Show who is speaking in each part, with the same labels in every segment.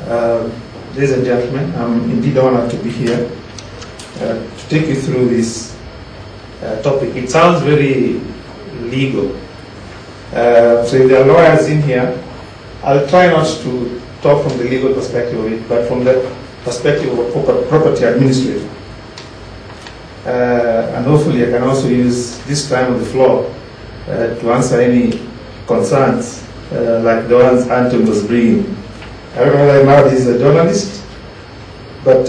Speaker 1: Ladies and gentlemen, I'm indeed honored to be here to take you through this topic. It sounds very legal. So if there are lawyers in here, I'll try not to talk from the legal perspective of it, but from the perspective of a property administrator. And hopefully I can also use this time of the floor to answer any concerns like the ones Anton was bringing. I don't know whether now he's a journalist, but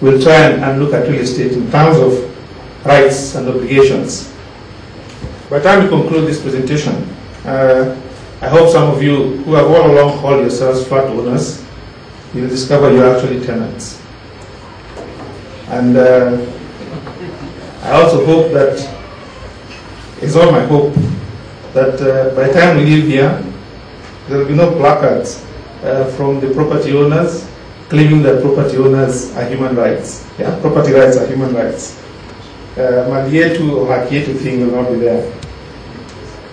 Speaker 1: we'll try and look at real estate in terms of rights and obligations. By the time we conclude this presentation, I hope some of you who have all along called yourselves flat owners, you'll discover you're actually tenants. And I also hope that, it's all my hope, that by the time we leave here, there will be no placards from the property owners claiming that property owners are human rights. Yeah, property rights are human rights. Malietu or Hakietu thing will not be there.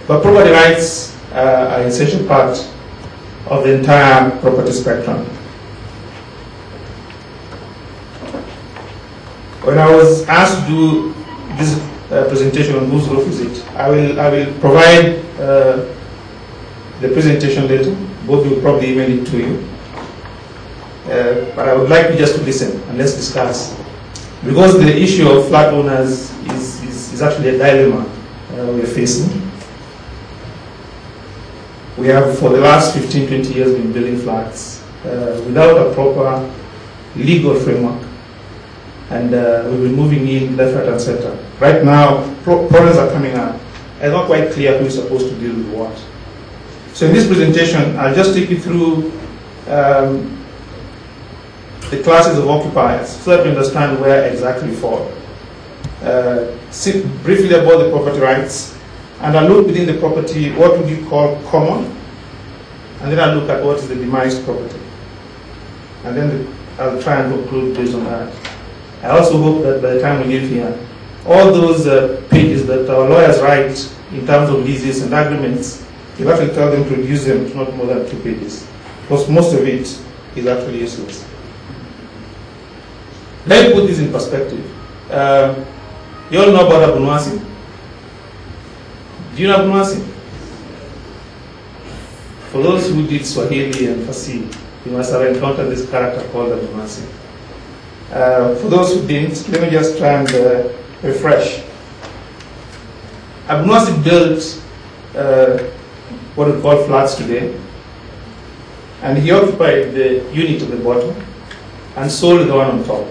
Speaker 1: But property rights are an essential part of the entire property spectrum. When I was asked to do this presentation on whose roof is it, I will provide the presentation later. Both will probably email it to you. But I would like you just to listen and let's discuss. Because the issue of flat owners is actually a dilemma we are facing. We have for the last 15-20 years been building flats without a proper legal framework. And we've been moving in left, right, and center. Right now, problems are coming up. It's not quite clear who is supposed to deal with what. So in this presentation, I'll just take you through the classes of occupiers so that you understand where exactly we fall. Briefly about the property rights, and I'll look within the property, what would you call common, and then I'll look at what is the demised property. And then I'll try and conclude based on that. I also hope that by the time we leave here, all those pages that our lawyers write in terms of leases and agreements, you actually tell them to reduce them to not more than 2 pages, because most of it is actually useless. Let me put this in perspective. You all know about Abunwasi? Do you know Abunwasi? For those who did Swahili and Fasi, you must have encountered this character called Abunwasi. For those who didn't, let me just try and refresh. Abunwasi built what we call flats today, and he occupied the unit at the bottom and sold the one on top.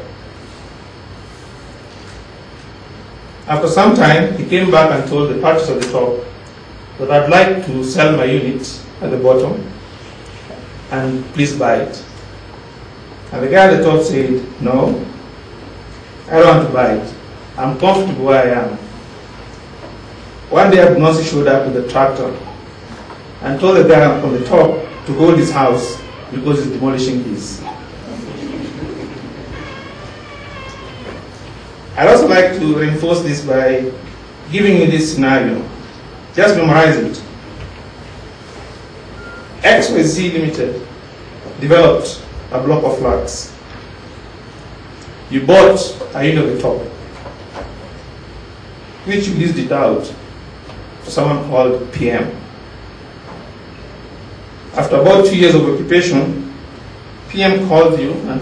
Speaker 1: After some time, he came back and told the purchaser at the top that I'd like to sell my unit at the bottom and please buy it. And the guy at the top said, no, I don't want to buy it. I'm comfortable where I am. One day Abunwasi showed up with a tractor and told the guy on the top to hold his house because he's demolishing his. I'd also like to reinforce this by giving you this scenario. Just memorize it. XYZ Limited developed a block of flats. You bought a unit at the top, which you leased it out to someone called PM. After about 2 years of occupation, PM called you and